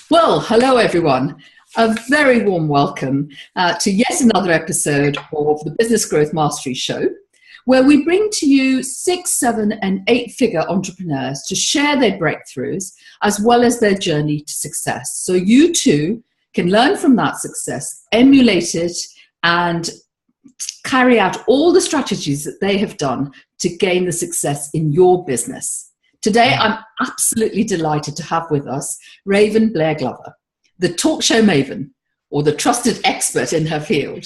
Well, hello everyone. A very warm welcome to yet another episode of the Business Growth Mastery Show, where we bring to you 6, 7 and 8-figure entrepreneurs to share their breakthroughs as well as their journey to success. So you too can learn from that success, emulate it, and carry out all the strategies that they have done to gain the success in your business. Today, I'm absolutely delighted to have with us Raven Blair Glover, the talk show maven, or the trusted expert in her field.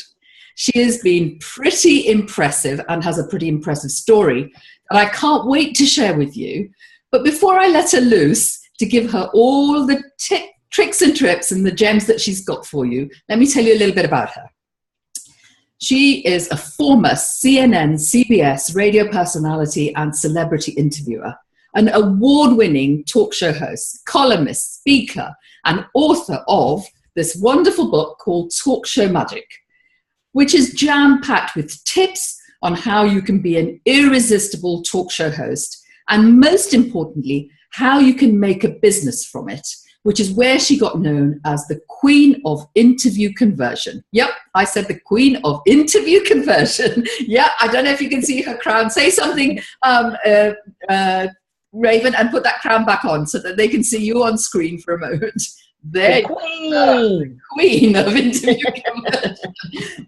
She has been pretty impressive and has a pretty impressive story that I can't wait to share with you. But before I let her loose to give her all the tricks and tips and the gems that she's got for you, let me tell you a little bit about her. She is a former CNN, CBS radio personality and celebrity interviewer, an award-winning talk show host, columnist, speaker, and author of this wonderful book called Talk Show Magic, which is jam-packed with tips on how you can be an irresistible talk show host, and most importantly, how you can make a business from it, which is where she got known as the Queen of Interview Conversion. Yep, I said the Queen of Interview Conversion. Yeah, I don't know if you can see her crown. Say something, Raven, and put that crown back on so that they can see you on screen for a moment. There, the Queen of Interview Conversion.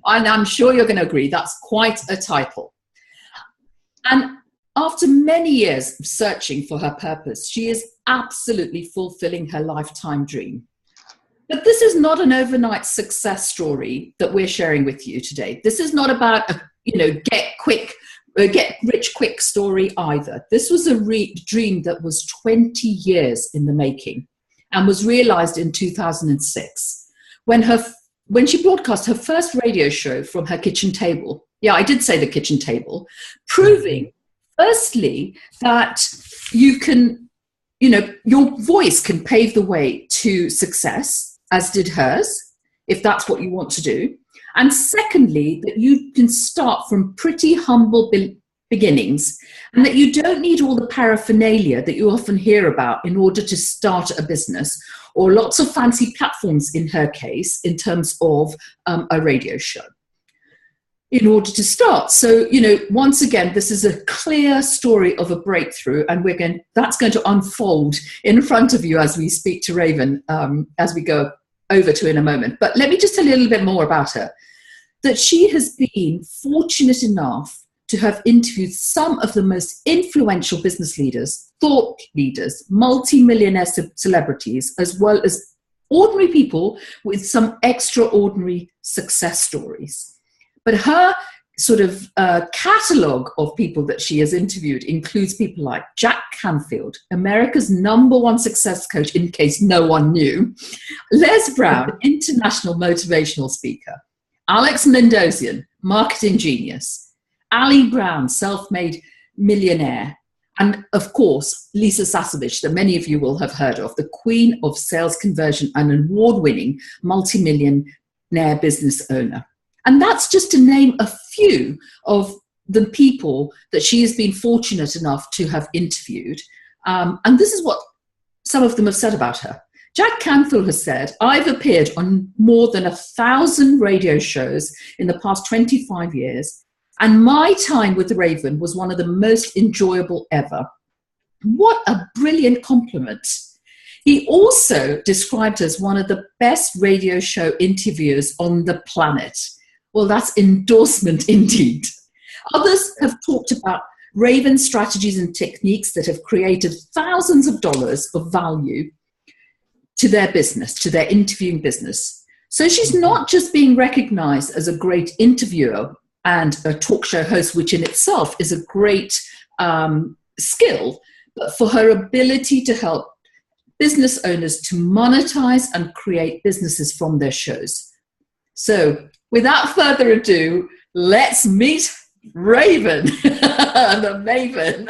And I'm sure you're going to agree that's quite a title. And after many years of searching for her purpose, she is absolutely fulfilling her lifetime dream. But this is not an overnight success story that we're sharing with you today. This is not about a get rich quick story either. This was a dream that was 20 years in the making and was realized in 2006 when she broadcast her first radio show from her kitchen table. Yeah, I did say the kitchen table, proving firstly that you can, your voice can pave the way to success, as did hers, if that's what you want to do. And secondly, that you can start from pretty humble beginnings and that you don't need all the paraphernalia that you often hear about in order to start a business, or lots of fancy platforms in her case, in terms of a radio show, in order to start. So, once again, this is a clear story of a breakthrough, and that's going to unfold in front of you as we speak to Raven, as we go over to in a moment. But let me just tell you a little bit more about her. That she has been fortunate enough to have interviewed some of the most influential business leaders, thought leaders, multi-millionaire celebrities, as well as ordinary people with some extraordinary success stories. But her sort of catalogue of people that she has interviewed includes people like Jack Canfield, America's #1 success coach, in case no one knew, Les Brown, international motivational speaker, Alex Mendozian, marketing genius, Ali Brown, self-made millionaire, and of course, Lisa Sasevich, that many of you will have heard of, the Queen of Sales Conversion and award-winning multi-millionaire business owner. And that's just to name a few of the people that she has been fortunate enough to have interviewed. And this is what some of them have said about her. Jack Canfield has said, "I've appeared on more than 1,000 radio shows in the past 25 years, and my time with Raven was one of the most enjoyable ever." What a brilliant compliment. He also described her as one of the best radio show interviewers on the planet. Well, that's endorsement indeed. Others have talked about Raven's strategies and techniques that have created thousands of dollars of value to their business, to their interviewing business. So she's not just being recognized as a great interviewer and a talk show host, which in itself is a great skill, but for her ability to help business owners to monetize and create businesses from their shows. So without further ado, let's meet Raven, the maven.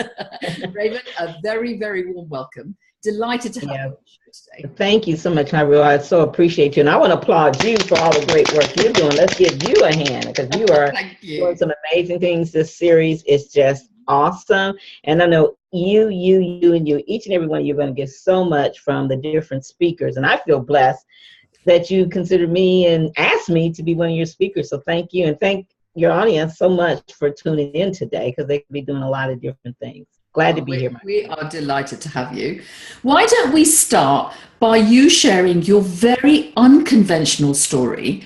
Raven, a very, very warm welcome. Delighted to have you on the show today. Thank you so much, Nairu. I so appreciate you. And I want to applaud you for all the great work you're doing. Let's give you a hand because you are doing some amazing things. This series is just awesome. And I know you, and you. Each and every one of you are going to get so much from the different speakers. And I feel blessed that you considered me and asked me to be one of your speakers. So thank you. And thank your audience so much for tuning in today, because they could be doing a lot of different things. Glad to be here. We are delighted to have you. Why don't we start by you sharing your very unconventional story,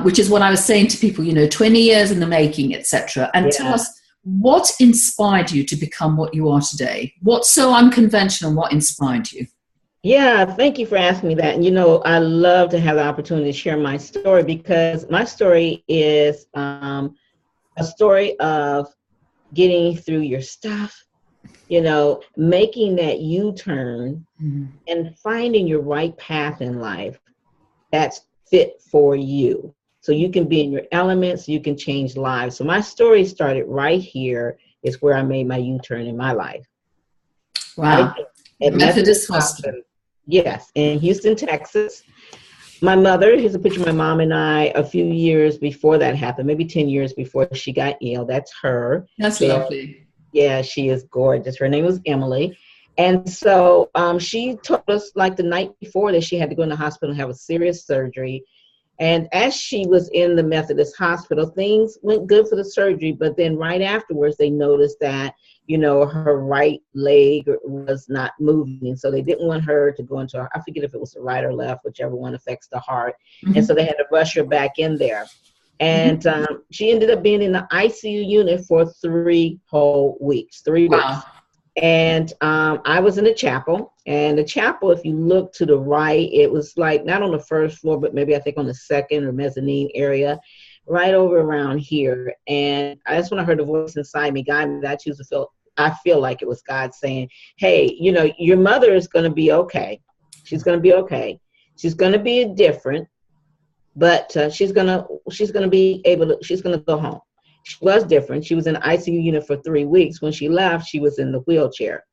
which is what I was saying to people, 20 years in the making, etc. And tell us what inspired you to become what you are today. What's so unconventional? What inspired you? Yeah, thank you for asking me that. And I love to have the opportunity to share my story, because my story is a story of getting through your stuff, making that U-turn and finding your right path in life that's fit for you. So you can be in your elements, you can change lives. So my story started right here, is where I made my U-turn in my life. Wow. At Methodist Hospital. Yes, in Houston, Texas. My mother, here's a picture of my mom and I a few years before that happened, maybe 10 years before she got ill. That's her. That's lovely. Yeah, she is gorgeous. Her name was Emily. And so she told us like the night before that she had to go in the hospital and have a serious surgery. And as she was in the Methodist hospital, things went good for the surgery. But then right afterwards, they noticed that, her right leg was not moving. So they didn't want her to go into, I forget if it was the right or left, whichever one affects the heart. And so they had to rush her back in there. And she ended up being in the ICU unit for 3 whole weeks, 3 weeks. Wow. And I was in a chapel, and the chapel, if you look to the right, it was like not on the first floor, but maybe I think on the second or mezzanine area, right over around here. And that's when I heard a voice inside me, God, I feel like it was God saying, hey, your mother is going to be okay. She's going to be okay. She's going to be different, but she's going to go home. She was different. She was in the ICU unit for 3 weeks. When she left, she was in the wheelchair.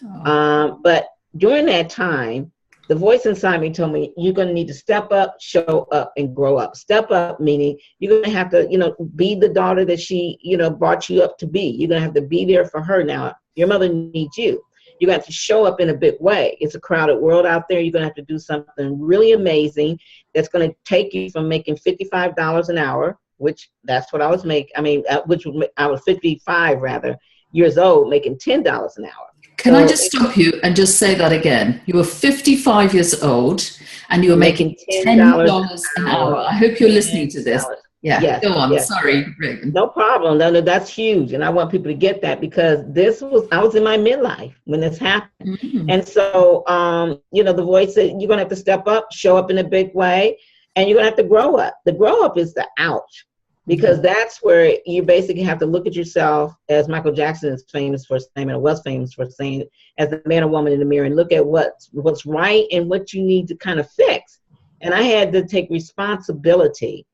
But during that time, the voice inside me told me, you're going to need to step up, show up, and grow up. Step up, meaning you're going to have to, be the daughter that she, brought you up to be. You're going to have to be there for her now. Your mother needs you. You're going to have to show up in a big way. It's a crowded world out there. You're going to have to do something really amazing that's going to take you from making $55 an hour, which that's what I was making. I was 55 years old, making $10 an hour. Can I just stop you and just say that again? You were 55 years old and you were making $10 an hour. I hope you're listening to this. Yeah, yes, go on. Yes. Sorry, Reagan. No problem. No, that's huge. And I want people to get that, because I was in my midlife when this happened. And so, the voice said, you're going to have to step up, show up in a big way, and you're going to have to grow up. The grow up is the ouch, because that's where you basically have to look at yourself, as Michael Jackson is famous for saying, or was famous for saying, as a man or woman in the mirror, and look at what's right and what you need to kind of fix. And I had to take responsibility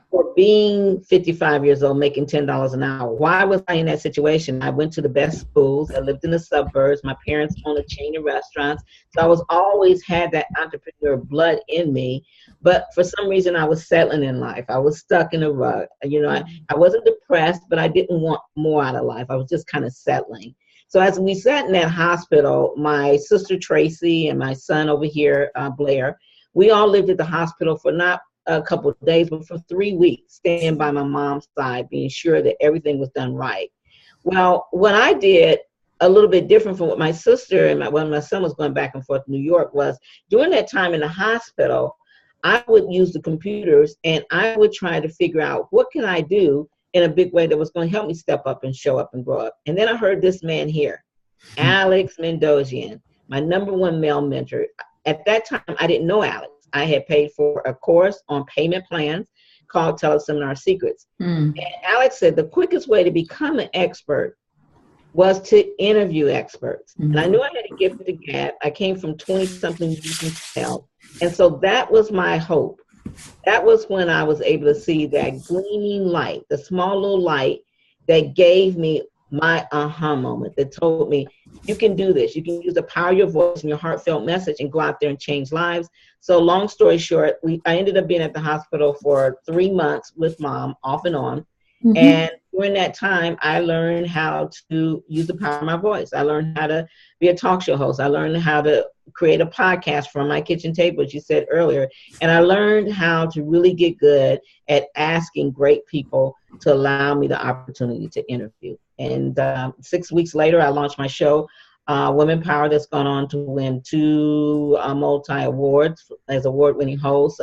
for being 55 years old, making $10 an hour. Why was I in that situation? I went to the best schools. I lived in the suburbs. My parents owned a chain of restaurants. So I was always had that entrepreneur blood in me. But for some reason, I was settling in life. I was stuck in a rut. I wasn't depressed, but I didn't want more out of life. I was just kind of settling. So as we sat in that hospital, my sister Tracy and my son over here, Blair, we all lived at the hospital for not a couple of days, but for 3 weeks, staying by my mom's side, being sure that everything was done right. Well, what I did, a little bit different from what my sister and when my son was going back and forth to New York, was during that time in the hospital, I would use the computers and I would try to figure out what can I do in a big way that was going to help me step up and show up and grow up. And then I heard this man here, Alex Mendozian, my #1 male mentor. At that time, I didn't know Alex. I had paid for a course on payment plans called Teleseminar Secrets. And Alex said the quickest way to become an expert was to interview experts. And I knew I had a gift to gab. I came from 20-something years in health. And so that was my hope. That was when I was able to see that gleaming light, the small little light that gave me my aha moment, that told me, you can do this. You can use the power of your voice and your heartfelt message and go out there and change lives. So long story short, I ended up being at the hospital for 3 months with mom, off and on. Mm-hmm. And during that time, I learned how to use the power of my voice. I learned how to be a talk show host. I learned how to create a podcast from my kitchen table, as you said earlier. And I learned how to really get good at asking great people to allow me the opportunity to interview. And 6 weeks later, I launched my show, Women Power, that's gone on to win 2 multi-awards as award-winning host.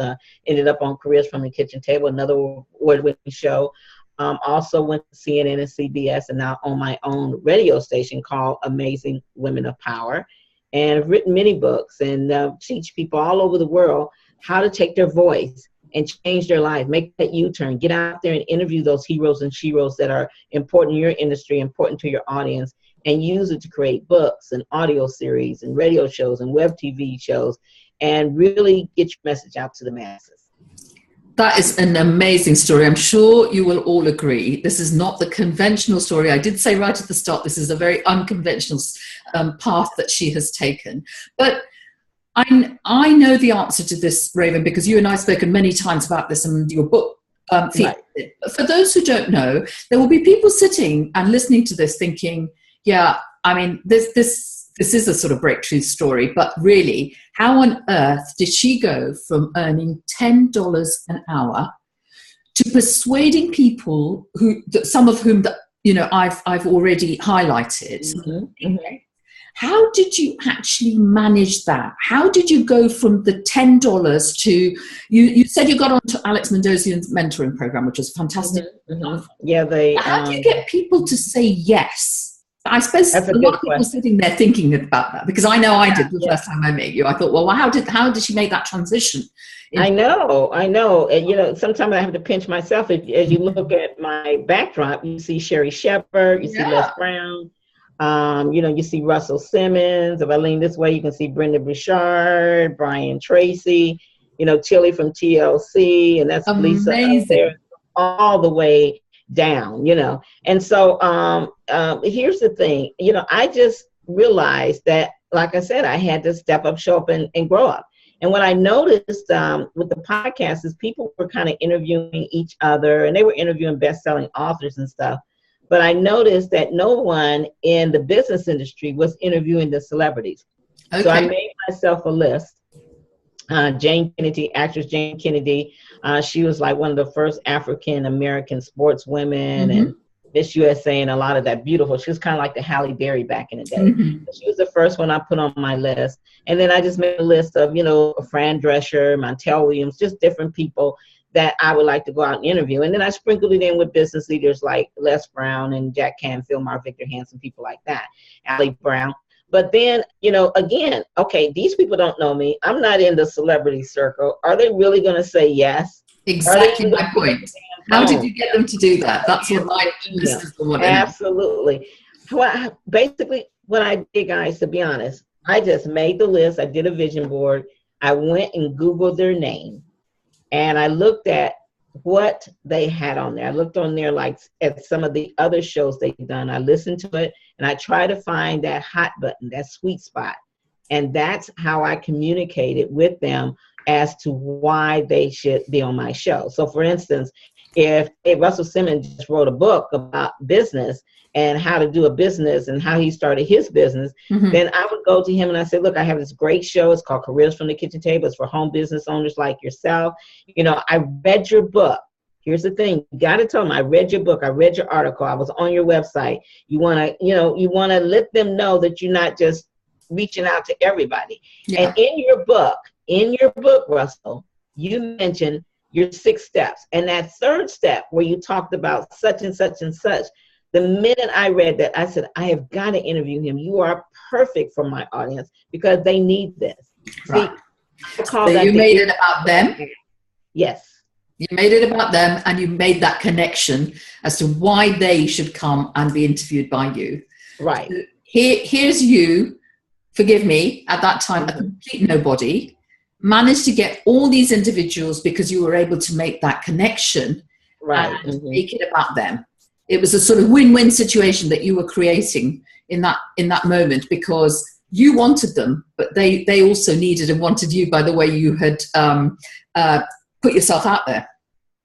Ended up on Careers from the Kitchen Table, another award-winning show. Also went to CNN and CBS, and now on my own radio station called Amazing Women of Power. And I've written many books and teach people all over the world how to take their voice and change their life, make that U-turn, get out there and interview those heroes and sheroes that are important in your industry, important to your audience, and use it to create books and audio series and radio shows and web TV shows, and really get your message out to the masses. That is an amazing story. I'm sure you will all agree. This is not the conventional story. I did say right at the start, this is a very unconventional path that she has taken. But I know the answer to this, Raven, because you and I have spoken many times about this in your book. Right. For those who don't know, there will be people sitting and listening to this thinking, yeah, I mean, this is a sort of breakthrough story, but really, how on earth did she go from earning $10 an hour to persuading people some of whom I've already highlighted? Mm-hmm. Mm-hmm. How did you actually manage that? How did you go from the $10 to, you said you got onto Alex Mendosian's mentoring program, which was fantastic. Mm-hmm. Mm-hmm. Yeah, how do you get people to say yes? I suppose a lot of people are sitting there thinking about that, because I know I did the first time I met you. I thought, well, how did she make that transition? I know. And, sometimes I have to pinch myself. As you look at my backdrop, you see Sherry Shepherd, you see Les Brown, you see Russell Simmons. If I lean this way, you can see Brenda Bouchard, Brian Tracy, Tilly from TLC, and that's amazing. Lisa up there, all the way down, And so here's the thing, I just realized that, like I said, I had to step up, show up, and grow up. And what I noticed with the podcast is people were kind of interviewing each other, and they were interviewing best-selling authors and stuff. But I noticed that no one in the business industry was interviewing the celebrities. Okay. So I made myself a list. Jane Kennedy, actress Jane Kennedy, she was like one of the first African-American sportswomen, mm-hmm. and Miss USA and a lot of that beautiful. She was kind of like the Halle Berry back in the day. Mm-hmm. She was the first one I put on my list. And then I just made a list of, Fran Drescher, Montel Williams, just different people that I would like to go out and interview. And then I sprinkled it in with business leaders like Les Brown and Jack Canfield, Mark Victor Hansen, people like that, Allie Brown. But then, again, okay, these people don't know me. I'm not in the celebrity circle. Are they really going to say yes? Exactly my point. How did you get them to do that? That's what my listeners want to know. Absolutely. Basically, what I did, guys, to be honest, I just made the list. I did a vision board. I went and Googled their name, and I looked at what they had on there. I looked on there at some of the other shows they've done. I listened to it, and I tried to find that hot button, that sweet spot. And that's how I communicated with them as to why they should be on my show. So for instance, if Russell Simmons just wrote a book about business and how to do a business and how he started his business, mm-hmm. then I would go to him and I said, look, I have this great show. It's called Careers from the Kitchen Table. It's for home business owners like yourself. I read your book. Here's the thing. You got to tell them, I read your book. I read your article. I was on your website. You want to let them know that you're not just reaching out to everybody. Yeah. And in your book, Russell, you mentioned your 6 steps. And that 3rd step where you talked about such and such and such, the minute I read that, I said, I have got to interview him. You are perfect for my audience because they need this. Right. So you made it about them? Yes. You made it about them, and you made that connection as to why they should come and be interviewed by you. Right. So here's you, forgive me, at that time, mm-hmm. a complete nobody, managed to get all these individuals because you were able to make that connection, right, and mm-hmm. make it about them. It was a sort of win-win situation that you were creating in that moment, because you wanted them, but they also needed and wanted you by the way you had put yourself out there.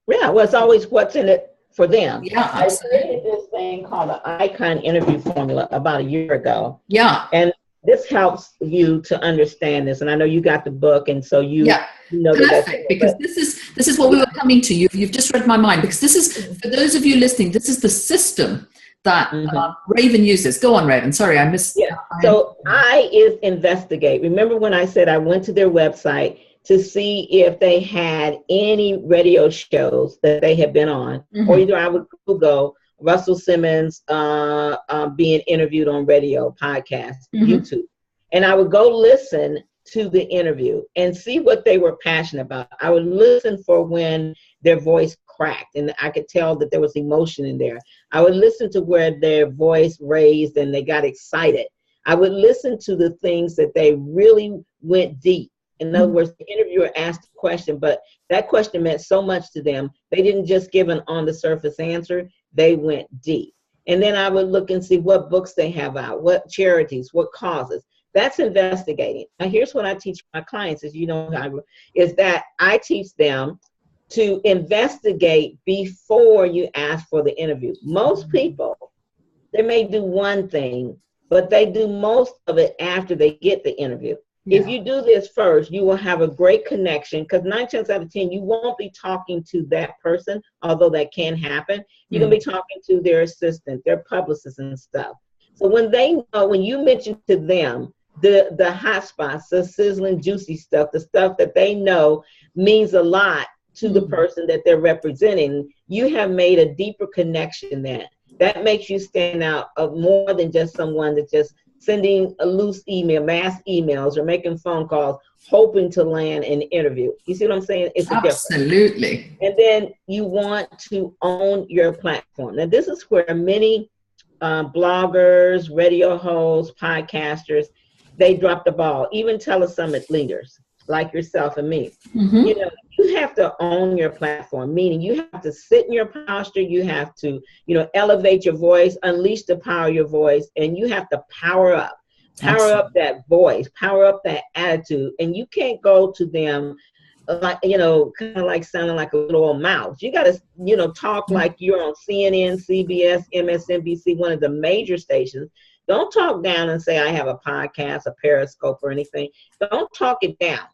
Yeah, well, it's always what's in it for them. Yeah, I absolutely. created this thing called the Icon Interview Formula about a year ago. Yeah. And this helps you to understand this. And I know you got the book, and so you know that's perfect, because this is what we were coming to. You've just read my mind, because this is, for those of you listening, this is the system that Raven uses. Go on, Raven. Sorry, I missed. Yeah. So I is investigate. Remember when I said I went to their website to see if they had any radio shows that they had been on, or either I would Google Russell Simmons being interviewed on radio, podcast, YouTube, and I would go listen to the interview and see what they were passionate about. I would listen for when their voice cracked and I could tell that there was emotion in there. I would listen to where their voice raised and they got excited. I would listen to the things that they really went deep. In other words, the interviewer asked a question, but that question meant so much to them. They didn't just give an on-the-surface answer. They went deep. And then I would look and see what books they have out, what charities, what causes. That's investigating. Now, here's what I teach my clients, is that I teach them to investigate before you ask for the interview. Most people, they may do one thing, but they do most of it after they get the interview. If you do this first, you will have a great connection, because 9 times out of 10, you won't be talking to that person, although that can happen. You're going to be talking to their assistant, their publicist and stuff. So when they know, when you mention to them the hot spots, the sizzling, juicy stuff, the stuff that they know means a lot to the person that they're representing, you have made a deeper connection then. That makes you stand out of more than just someone that's just sending a loose email, mass emails, or making phone calls, hoping to land an interview. You see what I'm saying? It's absolutely. And then you want to own your platform. Now, this is where many bloggers, radio hosts, podcasters, they drop the ball. Even telesummit leaders like yourself and me. You know, you have to own your platform, meaning you have to sit in your posture. You have to, elevate your voice, unleash the power of your voice, and you have to power up that voice, power up that attitude. And you can't go to them like, kind of like sounding like a little old mouse. You got to, talk like you're on CNN, CBS, MSNBC, one of the major stations. Don't talk down and say, I have a podcast, a Periscope, or anything. Don't talk it down.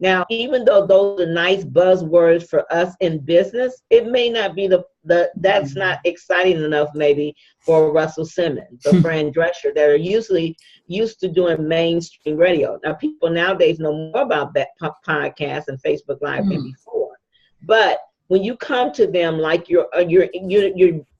Now, even though those are nice buzzwords for us in business, it may not be that's not exciting enough maybe for Russell Simmons or Fran Drescher that are usually used to doing mainstream radio. Now, people nowadays know more about that podcast and Facebook Live than before. But when you come to them like you're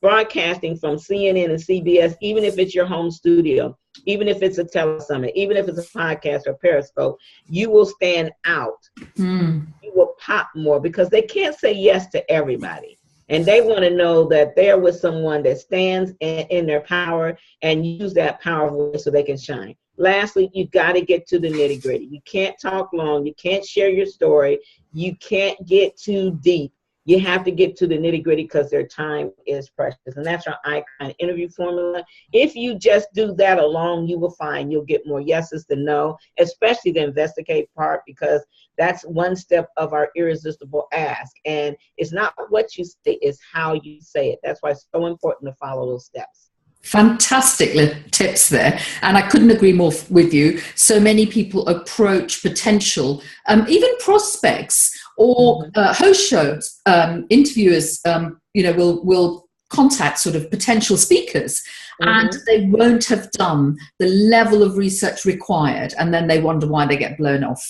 broadcasting from CNN and CBS, even if it's your home studio, even if it's a telesummit, even if it's a podcast or Periscope, you will stand out. You will pop more, because they can't say yes to everybody. And they want to know that they're with someone that stands in their power and use that power voice so they can shine. Lastly, you got to get to the nitty gritty. You can't talk long. You can't share your story. You can't get too deep. You have to get to the nitty gritty, because their time is precious. And that's our Icon Interview Formula. If you just do that alone, you will find you'll get more yeses than no, especially the investigate part, because that's one step of our irresistible ask. And it's not what you say, it's how you say it. That's why it's so important to follow those steps. Fantastic tips there. And I couldn't agree more with you. So many people approach potential, even prospects or host shows, interviewers, will contact sort of potential speakers, and they won't have done the level of research required. And then they wonder why they get blown off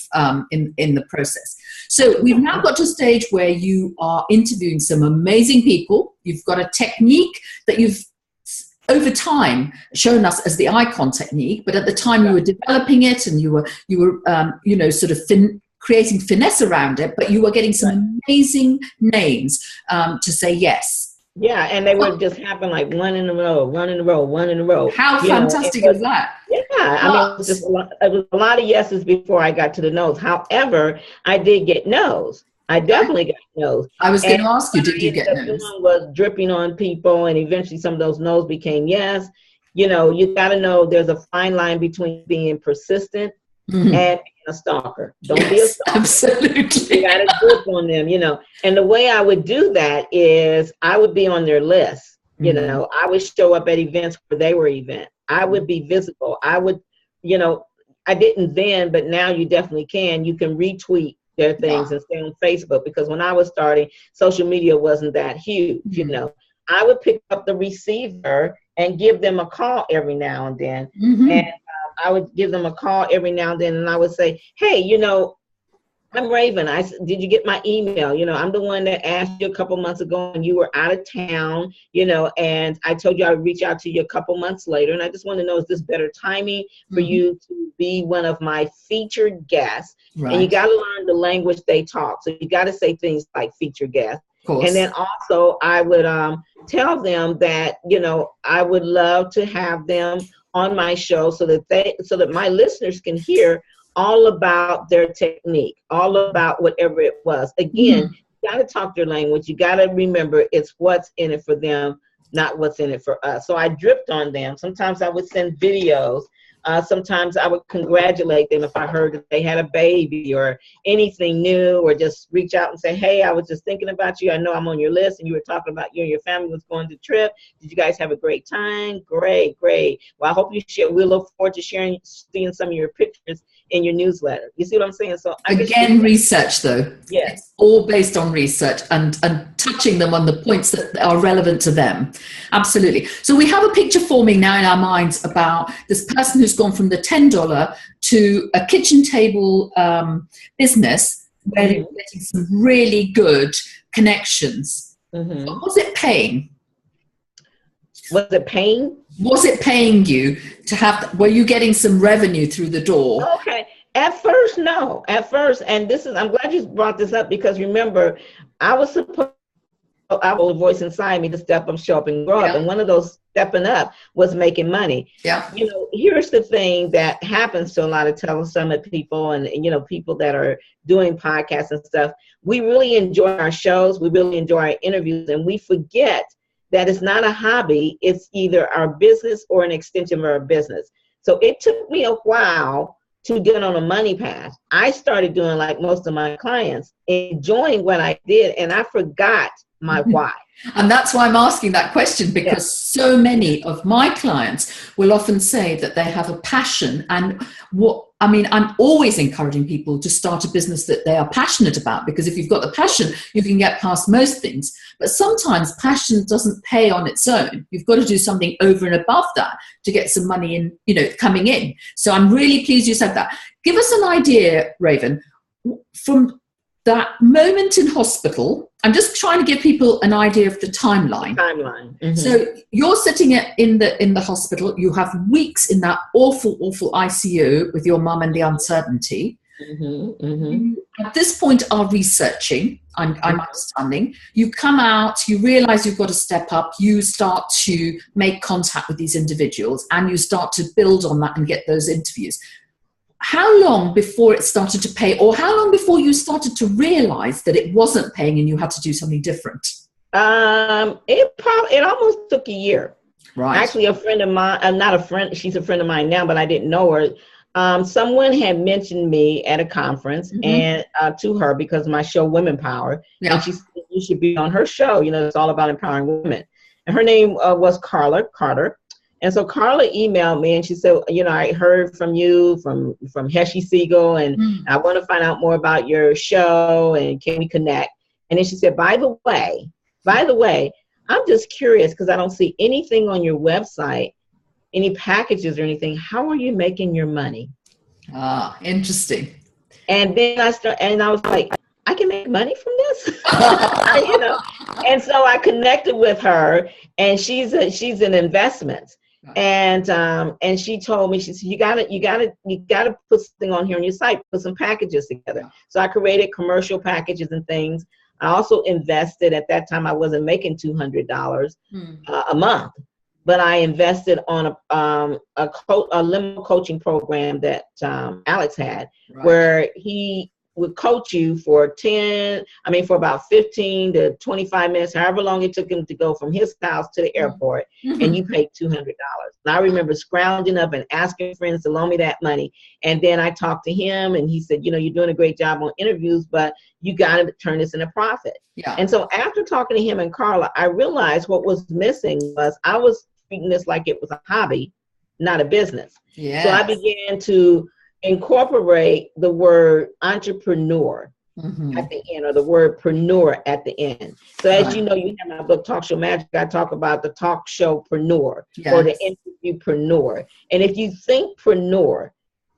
in the process. So we've now got to a stage where you are interviewing some amazing people. You've got a technique that you've over time shown us as the icon technique, but at the time you were developing it, and you were sort of creating finesse around it, but you were getting some amazing names to say yes. Yeah, and they would just happen like one in a row. How fantastic is that? Yeah, I mean, it was a lot of yeses before I got to the no's. However, I did get no's. I definitely got no's. I was going to ask you, did you get no's? Was dripping on people, and eventually some of those no's became yes. You got to know there's a fine line between being persistent and being a stalker. Don't be a stalker. Absolutely. You got to grip on them, you know. And the way I would do that is I would be on their list. You know, I would show up at events where they were event. I would be visible. I would, you know, I didn't then, but now you definitely can. You can retweet their things and stay on Facebook, because when I was starting, social media wasn't that huge, you know. I would pick up the receiver and give them a call every now and then. And I would give them a call every now and then, and I would say, hey, you know, I'm Raven. Did you get my email? You know, I'm the one that asked you a couple months ago and you were out of town, you know, and I told you I would reach out to you a couple months later. And I just want to know, is this better timing for you to be one of my featured guests? Right. And you got to learn the language they talk. So you got to say things like featured guest. And then also I would tell them that, you know, I would love to have them on my show so that my listeners can hear all about their technique, all about whatever it was. Again, you got to talk their language. You got to remember it's what's in it for them, not what's in it for us. So I dripped on them. Sometimes I would send videos. Sometimes I would congratulate them if I heard that they had a baby or anything new, or just reach out and say, hey, I was just thinking about you. I know I'm on your list, and you were talking about you and your family was going to trip. Did you guys have a great time? Great. Well, I hope you share. We look forward to seeing some of your pictures in your newsletter. You see what I'm saying? So again, research though. Yes. It's all based on research and touching them on the points that are relevant to them. Absolutely. So we have a picture forming now in our minds about this person who's gone from the $10 to a kitchen table business where they're getting some really good connections. What was it paying? Was it paying? Was it paying you to have, were you getting some revenue through the door? Okay. At first, no. At first, and I'm glad you brought this up, because remember, I was supposed to have a voice inside me to step up, show up, and grow up. And one of those stepping up was making money. Yeah. You know, here's the thing that happens to a lot of Telesummit people and, you know, people that are doing podcasts and stuff. We really enjoy our shows. We really enjoy our interviews, and we forget that it's not a hobby. It's either our business or an extension of our business. So it took me a while to get on a money path. I started doing like most of my clients, enjoying what I did, and I forgot my why. And that's why I'm asking that question, because so many of my clients will often say that they have a passion. And I'm always encouraging people to start a business that they are passionate about, because if you've got the passion, you can get past most things. But sometimes passion doesn't pay on its own. You've got to do something over and above that to get some money in, you know, coming in. So I'm really pleased you said that. Give us an idea, Raven, from that moment in hospital. I'm just trying to give people an idea of the timeline. So you're sitting in the hospital. You have weeks in that awful ICU with your mum and the uncertainty. You, at this point, are researching. I'm understanding. You come out. You realize you've got to step up. You start to make contact with these individuals, and you start to build on that and get those interviews. How long before it started to pay, or how long before you started to realize that it wasn't paying and you had to do something different? It almost took a year. Right. Actually, a friend of mine, not a friend, she's a friend of mine now, but I didn't know her. Someone had mentioned me at a conference and to her because of my show, Women Power. Yeah. And she said, you should be on her show. You know, it's all about empowering women. And her name was Carla Carter. And so Carla emailed me and she said, you know, I heard from you from Heshy Siegel, and I want to find out more about your show, and can we connect? And then she said, by the way, I'm just curious because I don't see anything on your website, any packages or anything. How are you making your money? Ah, interesting. And then I was like, I can make money from this, you know? And so I connected with her, and she's in investments. And she told me, she said, you gotta put something on here on your site, put some packages together. So I created commercial packages and things. I also invested, at that time I wasn't making $200 a month, but I invested on a limo coaching program that Alex had, where he would coach you for for about 15 to 25 minutes, however long it took him to go from his house to the airport, and you paid $200. And I remember scrounging up and asking friends to loan me that money. And then I talked to him, and he said, you're doing a great job on interviews, but you got to turn this into profit. Yeah. And so after talking to him and Carla, I realized what was missing was I was treating this like it was a hobby, not a business. Yes. So I began to incorporate the word entrepreneur at the end, or the word preneur at the end. So as you know, you have my book, Talk Show Magic. I talk about the talk showpreneur or the interviewpreneur. And if you think preneur,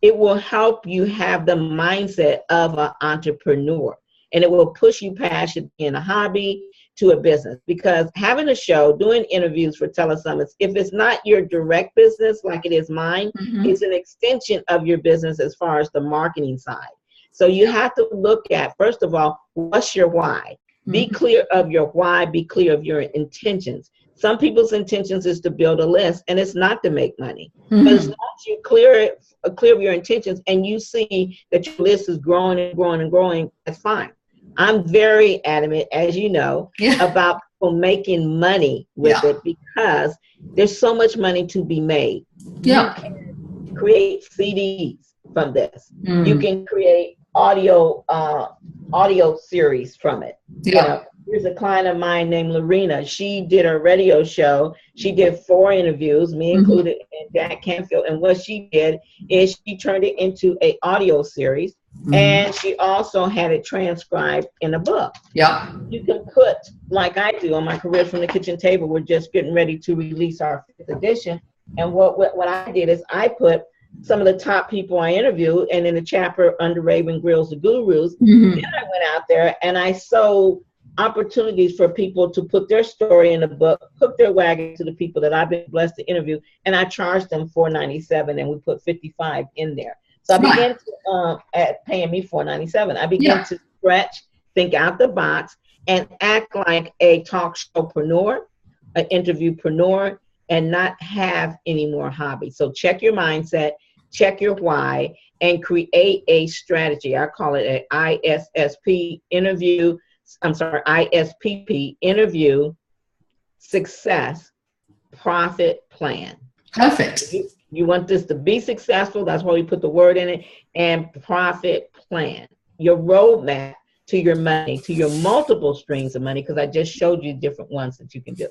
it will help you have the mindset of an entrepreneur. And it will push you past it being a hobby to a business, because having a show, doing interviews for telesummits, if it's not your direct business like it is mine, it's an extension of your business as far as the marketing side. So you have to look at, first of all, what's your why? Be clear of your why, be clear of your intentions. Some people's intentions is to build a list, and it's not to make money. But as long as you clear of your intentions and you see that your list is growing and growing and growing, that's fine. I'm very adamant, as you know, about people making money with it, because there's so much money to be made. You can create CDs from this. You can create audio series from it. Here's a client of mine named Lorena. She did a radio show. She did 4 interviews, me included, and Jack Canfield. And what she did is she turned it into an audio series. And she also had it transcribed in a book. You can put, like I do on my Career from the Kitchen Table, we're just getting ready to release our 5th edition. And what I did is I put some of the top people I interviewed, and in the chapter under Raven Grills the Gurus, then I went out there and I sold opportunities for people to put their story in the book, hook their wagon to the people that I've been blessed to interview, and I charged them $4.97, and we put 55 in there. So I began to, at paying me $4.97, I began to stretch, think out the box, and act like a talk showpreneur, an interviewpreneur, and not have any more hobbies. So check your mindset, check your why, and create a strategy. I call it an ISSP, ISPP, interview, success, profit plan. Perfect. You want this to be successful, that's why we put the word in it, and profit plan. Your roadmap to your money, to your multiple streams of money, because I just showed you different ones that you can do.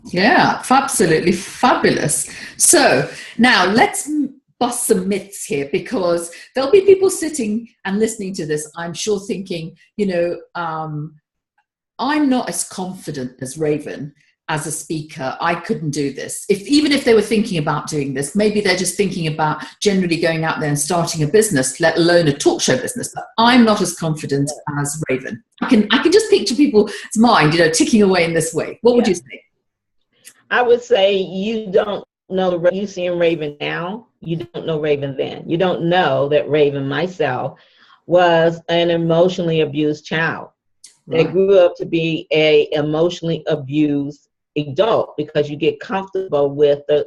Yeah, absolutely fabulous. So now let's bust some myths here, because there'll be people sitting and listening to this, I'm sure, thinking, I'm not as confident as Raven as a speaker. I couldn't do this. Even if they were thinking about doing this, maybe they're just thinking about generally going out there and starting a business, let alone a talk show business. But I'm not as confident as Raven. I can just picture people's mind, ticking away in this way. What would you say? I would say you don't know the you see in Raven now. You don't know Raven then. You don't know that Raven, myself, was an emotionally abused child. They grew up to be a emotionally abused adult, because you get comfortable with the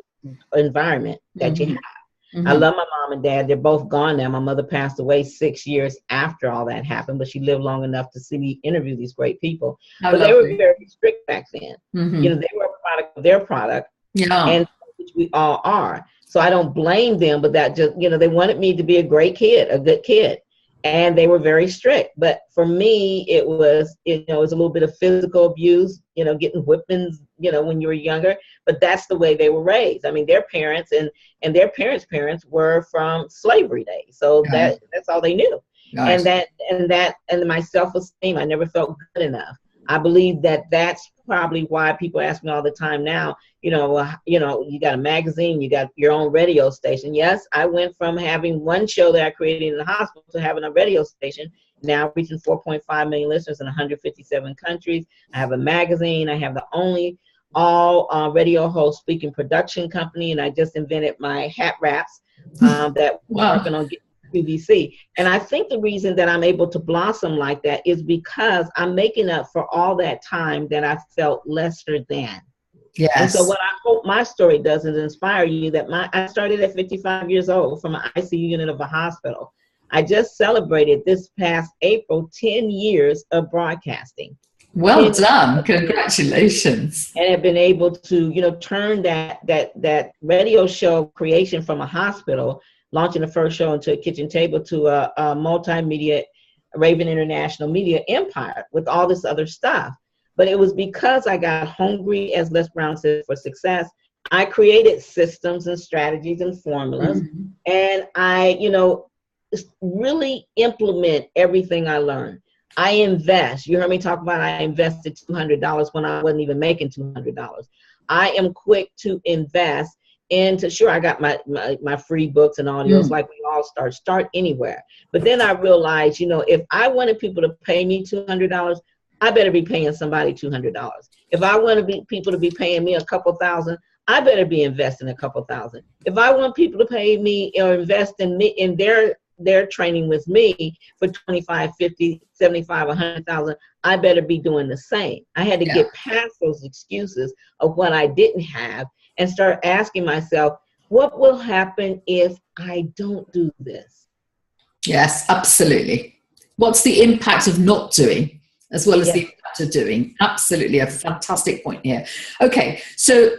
environment that you have. I love my mom and dad. They're both gone now. My mother passed away 6 years after all that happened, but she lived long enough to see me interview these great people. But they were very strict back then. They were a product of their product, and which we all are. So I don't blame them, but that just, they wanted me to be a great kid, a good kid. And they were very strict. But for me, it was a little bit of physical abuse, getting whippings, when you were younger. But that's the way they were raised. I mean, their parents and their parents' were from slavery days. So that's all they knew. Nice. And my self-esteem, I never felt good enough. I believe that that's probably why people ask me all the time now, you got a magazine, you got your own radio station. Yes, I went from having one show that I created in the hospital to having a radio station, now reaching 4.5 million listeners in 157 countries. I have a magazine. I have the only all radio host speaking production company, and I just invented my hat wraps that we're working on getting QVC. And I think the reason that I'm able to blossom like that is because I'm making up for all that time that I felt lesser than. Yes. And so what I hope my story does is inspire you that I started at 55 years old from an ICU unit of a hospital. I just celebrated this past April 10 years of broadcasting. Well done. Congratulations. And have been able to, turn that radio show creation from a hospital, launching the first show into a kitchen table, to a multimedia, Raven International Media empire with all this other stuff. But it was because I got hungry, as Les Brown said, for success. I created systems and strategies and formulas, and I, really implement everything I learned. I invest. You heard me talk about I invested $200 when I wasn't even making $200. I am quick to invest into, sure, I got my free books and audios, like we all start anywhere. But then I realized, if I wanted people to pay me $200, I better be paying somebody $200. If I want people to be paying me a couple thousand, I better be investing a couple thousand. If I want people to pay me or invest in me in their training with me for 25, 50, 75, 100,000, I better be doing the same. I had to get past those excuses of what I didn't have and start asking myself, what will happen if I don't do this? Yes, absolutely. What's the impact of not doing as well as the impact of doing? Absolutely, a fantastic point here. Okay, so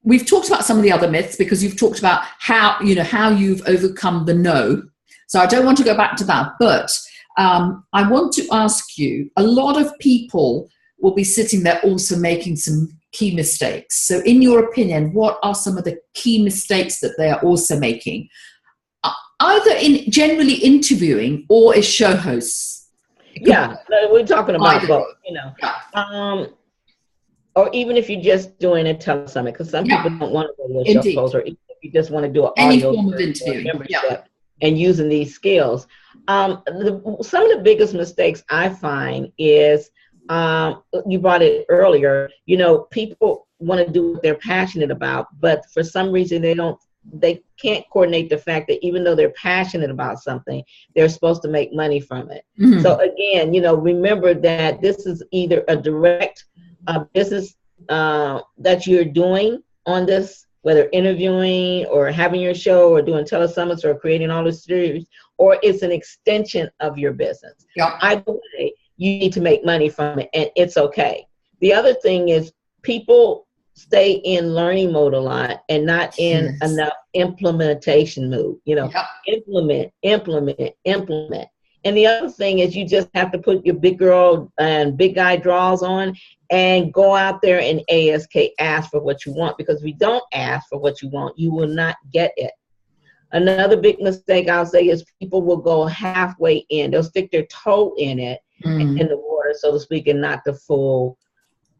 we've talked about some of the other myths, because you've talked about how you've overcome the no. So I don't want to go back to that, but I want to ask you, a lot of people will be sitting there also making some key mistakes. So in your opinion, what are some of the key mistakes that they are also making, either in generally interviewing or as show hosts? Yeah, we're talking about both, or even if you're just doing a telesummit, because some people don't want to go to a show host, or even if you just want to do an audio form of interviewing and using these skills. Some of the biggest mistakes I find is, you brought it earlier, people want to do what they're passionate about, but for some reason they can't coordinate the fact that even though they're passionate about something, they're supposed to make money from it. So again, remember that this is either a direct business that you're doing on this, whether interviewing or having your show or doing telesummits or creating all the series, or it's an extension of your business. Either way, you need to make money from it, and it's okay. The other thing is, people stay in learning mode a lot and not in enough implementation mode. Implement. And the other thing is, you just have to put your big girl and big guy draws on and go out there and ask for what you want, because if you don't ask for what you want, you will not get it. Another big mistake I'll say is people will go halfway in. They'll stick their toe in it, in the water, so to speak, and not the full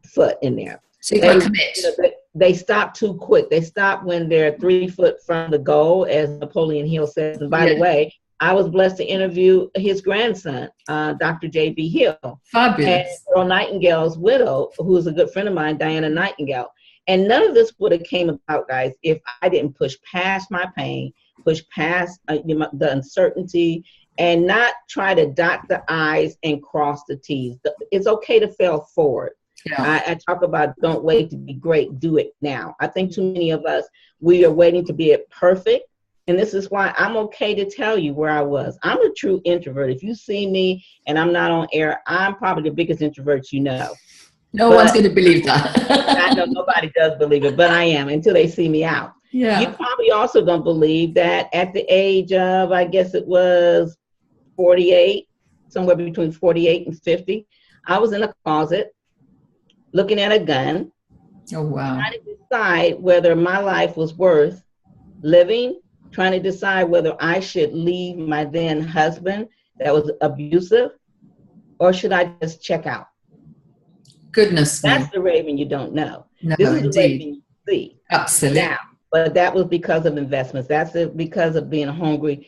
foot in there. So you got to commit. They stop too quick. They stop when they're 3 foot from the goal, as Napoleon Hill says. And by the way, I was blessed to interview his grandson, Dr. J.B. Hill. Fabulous. And Earl Nightingale's widow, who is a good friend of mine, Diana Nightingale. And none of this would have came about, guys, if I didn't push past my pain, push past the uncertainty, and not try to dot the I's and cross the T's. It's okay to fail forward. I talk about don't wait to be great, do it now. I think too many of us, we are waiting to be perfect. And this is why I'm okay to tell you where I was. I'm a true introvert. If you see me and I'm not on air, I'm probably the biggest introvert you know. No one's going to believe that. I know nobody does believe it, but I am until they see me out. Yeah. You probably also don't believe that at the age of, I guess it was 48, somewhere between 48 and 50, I was in a closet looking at a gun. Oh, wow. Trying to decide whether my life was worth living, trying to decide whether I should leave my then husband that was abusive, or should I just check out? Goodness me. That's the Raven you don't know. No, this is indeed. the Raven you see. Absolutely. Now, but that was because of investments. That's because of being hungry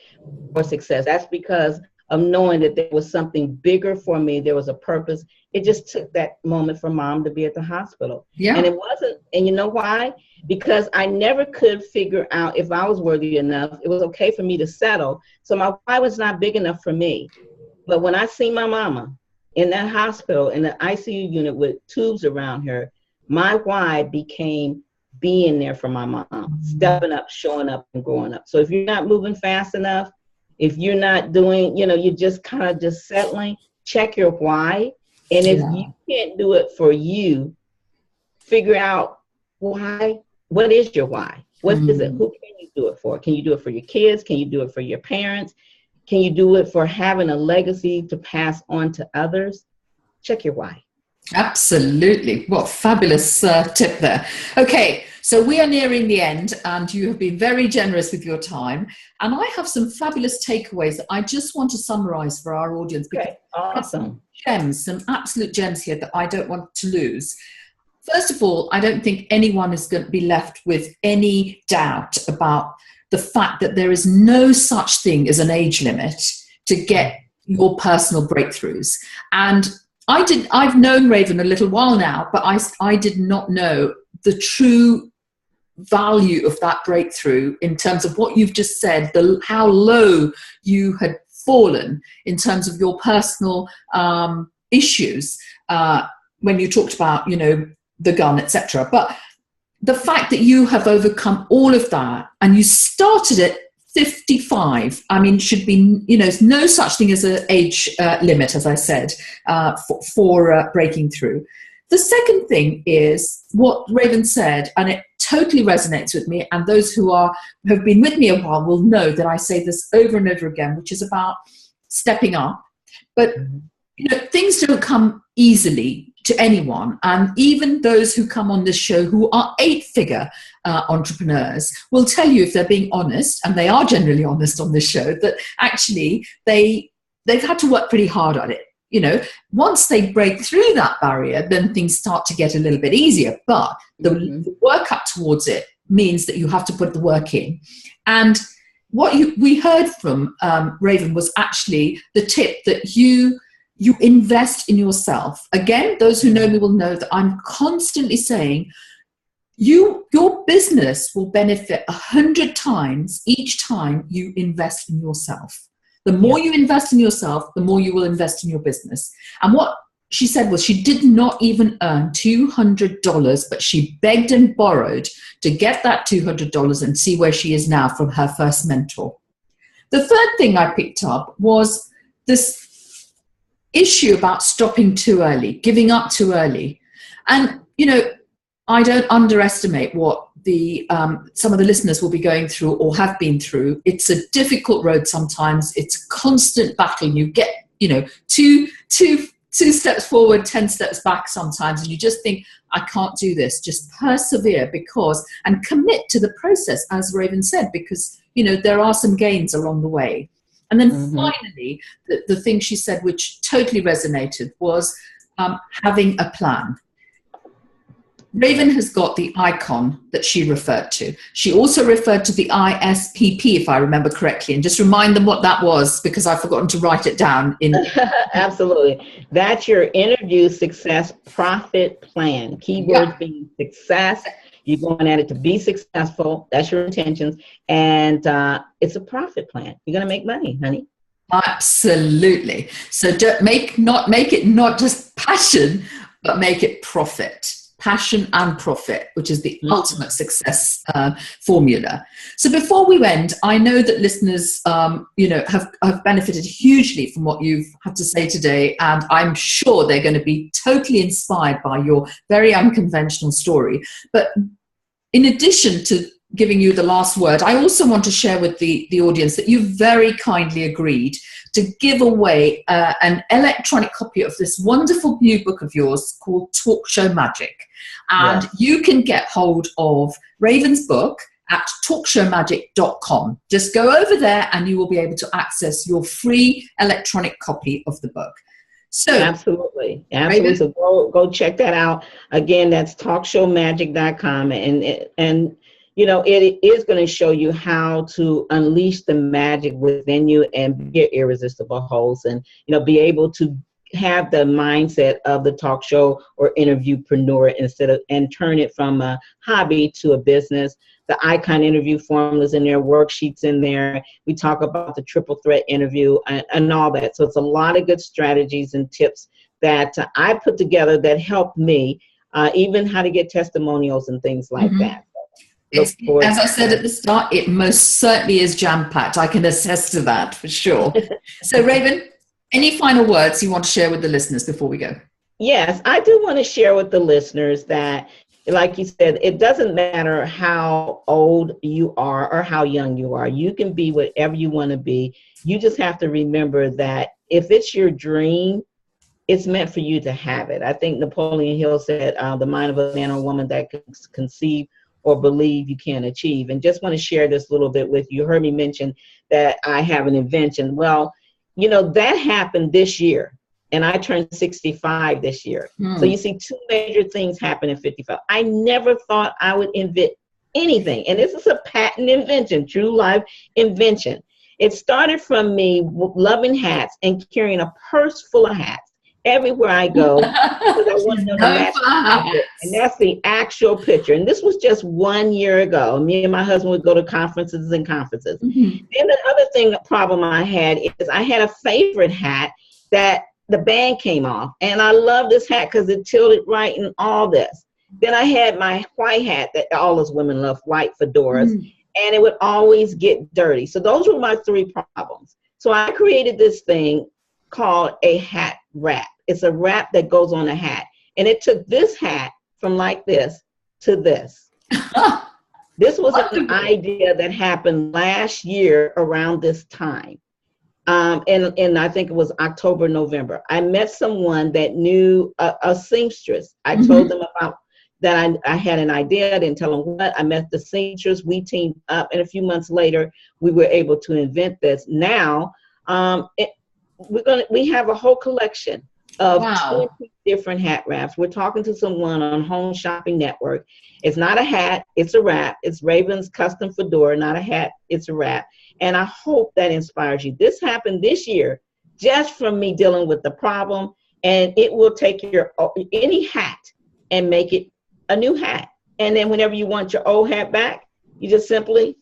for success. That's because of knowing that there was something bigger for me. There was a purpose. It just took that moment for Mom to be at the hospital. Yeah. And it wasn't, and you know why? Because I never could figure out if I was worthy enough. It was okay for me to settle. So my why was not big enough for me. But when I see my mama in that hospital, in the ICU unit with tubes around her, my why became being there for my mom, stepping up, showing up, and growing up. So if you're not moving fast enough, If you're not doing, you're just kind of just settling, check your why. And if you can't do it for you, figure out why. What is your why? What is it? Who can you do it for? Can you do it for your kids? Can you do it for your parents? Can you do it for having a legacy to pass on to others? Check your why. Absolutely. What fabulous tip there. Okay, so we are nearing the end, and you have been very generous with your time. And I have some fabulous takeaways that I just want to summarize for our audience. Okay, awesome. Some absolute gems here that I don't want to lose. First of all, I don't think anyone is going to be left with any doubt about the fact that there is no such thing as an age limit to get your personal breakthroughs. And I've known Raven a little while now, but I did not know the true value of that breakthrough in terms of what you've just said, how low you had fallen in terms of your personal issues when you talked about, the gun, etc. But the fact that you have overcome all of that and you started at 55, I mean, should be, no such thing as an age limit, as I said, for breaking through. The second thing is what Raven said, and it totally resonates with me, and those who have been with me a while will know that I say this over and over again, which is about stepping up. But things don't come easily to anyone, and even those who come on this show who are 8-figure entrepreneurs will tell you, if they're being honest, and they are generally honest on this show, that actually they've had to work pretty hard at it. Once they break through that barrier, then things start to get a little bit easier, but the work up towards it means that you have to put the work in. And what we heard from Raven was actually the tip that you invest in yourself. Again, those who know me will know that I'm constantly saying your business will benefit 100 times each time you invest in yourself. The more you invest in yourself, the more you will invest in your business. And what she said was she did not even earn $200, but she begged and borrowed to get that $200 and see where she is now from her first mentor. The third thing I picked up was this issue about stopping too early, giving up too early. And, I don't underestimate what some of the listeners will be going through or have been through. It's a difficult road sometimes. It's a constant battle. You get, two steps forward, 10 steps back sometimes, and you just think, I can't do this. Just persevere and commit to the process, as Raven said, because, there are some gains along the way. And then finally, the thing she said, which totally resonated, was having a plan. Raven has got the icon that she referred to. She also referred to the ISPP, if I remember correctly, and just remind them what that was, because I've forgotten to write it down. Absolutely. That's your interview success profit plan. Keywords being success. You're going at it to be successful. That's your intentions. And it's a profit plan. You're going to make money, honey. Absolutely. So don't make it not just passion, but make it profit. Passion and profit, which is the ultimate success formula. So before we end, I know that listeners, have benefited hugely from what you've had to say today, and I'm sure they're going to be totally inspired by your very unconventional story. But in addition to giving you the last word, I also want to share with the audience that you very kindly agreed to give away an electronic copy of this wonderful new book of yours called Talk Show Magic. And you can get hold of Raven's book at talkshowmagic.com. Just go over there and you will be able to access your free electronic copy of the book. So absolutely. So go check that out. Again, that's talkshowmagic.com, and it is going to show you how to unleash the magic within you and be irresistible host, and be able to have the mindset of the talk show or interviewpreneur and turn it from a hobby to a business. The icon interview formulas in there, worksheets in there. We talk about the triple threat interview and all that. So it's a lot of good strategies and tips that I put together that help me, even how to get testimonials and things like that. look forward. As I said at the start, it most certainly is jam-packed. I can attest to that for sure. So Raven, any final words you want to share with the listeners before we go? Yes, I do want to share with the listeners that, like you said, it doesn't matter how old you are or how young you are. You can be whatever you want to be. You just have to remember that if it's your dream, it's meant for you to have it. I think Napoleon Hill said, the mind of a man or woman that can conceive or believe you can achieve. And just want to share this little bit with you. You heard me mention that I have an invention. Well, that happened this year. And I turned 65 this year. So you see, two major things happen in 55. I never thought I would invent anything. And this is a patent invention, true life invention. It started from me loving hats and carrying a purse full of hats everywhere I go. Because I wanted to match the and that's the actual picture. And this was just 1 year ago. Me and my husband would go to conferences and conferences. And the problem I had is I had a favorite hat that the band came off, and I love this hat because it tilted right and all this. Then I had my white hat that all those women love, white fedoras, and it would always get dirty. So those were my three problems. So I created this thing called a hat wrap. It's a wrap that goes on a hat, and it took this hat from like this to this. This was an idea that happened last year around this time. And I think it was October, November. I met someone that knew a seamstress. I told them about that I had an idea. I didn't tell them what. I met the seamstress. We teamed up, and a few months later, we were able to invent this. Now, we have a whole collection of 20 different hat wraps. We're talking to someone on Home Shopping Network. It's not a hat, it's a wrap. It's Raven's custom fedora, not a hat, it's a wrap. And I hope that inspires you. This happened this year just from me dealing with the problem, and it will take your any hat and make it a new hat. And then whenever you want your old hat back, you just simply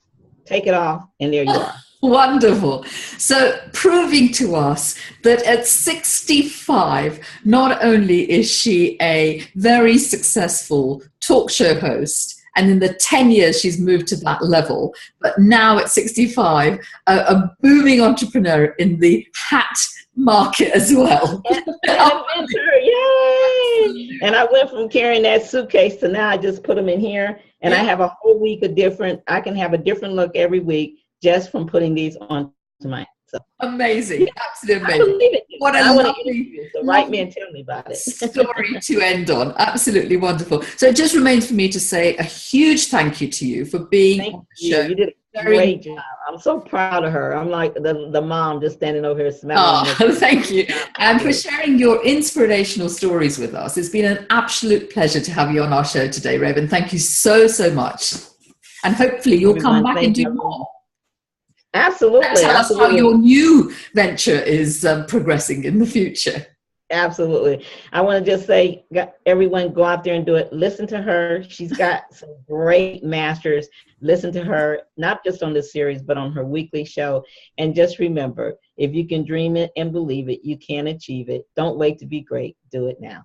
take it off, and there you are. Wonderful. So proving to us that at 65, not only is she a very successful talk show host, and in the 10 years she's moved to that level, but now at 65, a booming entrepreneur in the hat market as well. Yay! And I went from carrying that suitcase to now I just put them in here, and I have a whole week of I can have a different look every week just from putting these on to my. So. Amazing, absolutely amazing. I believe it. What a lovely, so right man, tell me about it. Story to end on. Absolutely wonderful. So it just remains for me to say a huge thank you to you for being on the show. You did a great job. I'm so proud of her. I'm like the mom just standing over here smelling. Oh, thank you. And for sharing your inspirational stories with us. It's been an absolute pleasure to have you on our show today, Raven. Thank you so, so much. And hopefully you'll come back and do more. Absolutely. Tell us how your new venture is progressing in the future. Absolutely. I want to just say, everyone go out there and do it. Listen to her. She's got some great masters. Listen to her, not just on this series, but on her weekly show. And just remember, if you can dream it and believe it, you can achieve it. Don't wait to be great. Do it now.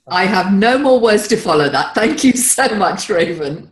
I have no more words to follow that. Thank you so much, Raven.